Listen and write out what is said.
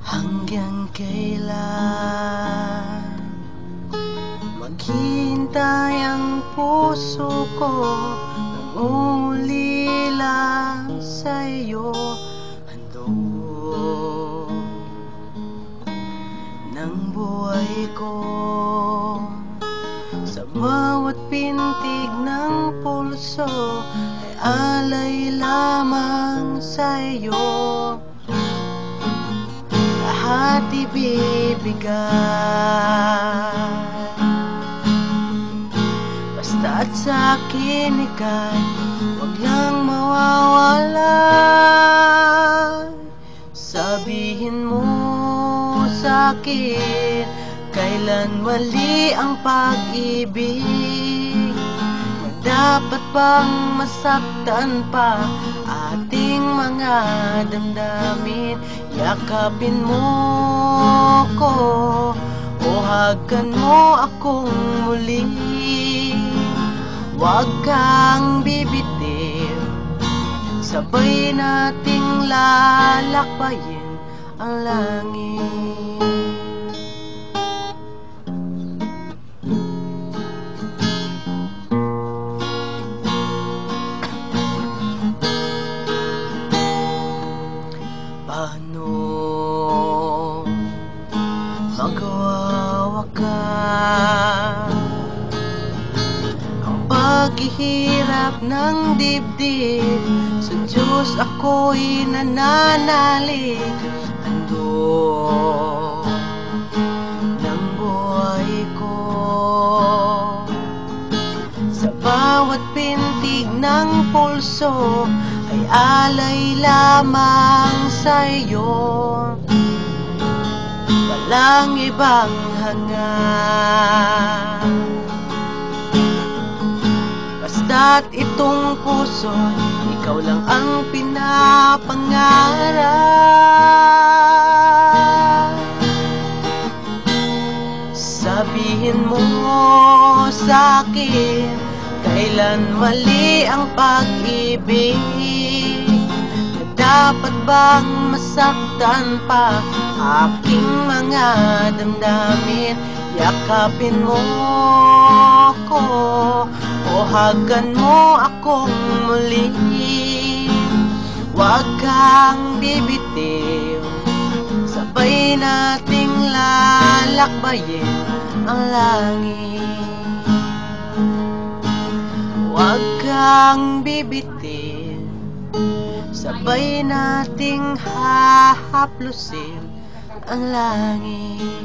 Hanggang kailan maghihintay ang puso ko, nangungulila sa iyo, handog ng buhay ko. Sa bawat pintig ng pulso ay alay lamang sa iyo. Lahat ibibigay, basta't sa'kin ika'y huwag lang mawawala. Sabihin mo sa'kin, kailan mali ang pag-ibig? Dapat bang masaktan pa ating mga damdamin? Yakapin mo ko o hagan mo akong muli. Huwag kang bibitiw, sabay nating lalakbayin ang langit. Paano magawawakas ang paghihirap ng dibdib? Sa Diyos ako'y nananalig, handog ng buhay ko. Sa bawat pintig ng pulso ay alay lamang sa iyo, walang ibang hangad. Basta't itong puso, ikaw lang ang pinapangarap. Sabihin mo sa'kin, kailan mali ang pag-ibig? Dapat bang masaktan pa aking mga damdamin? Yakapin mo ko o hagan mo akong muli. Huwag kang bibitiw, sabay nating lalakbayin ang langit. Huwag kang bibitiw, sabay nating hahaplusin ang langit.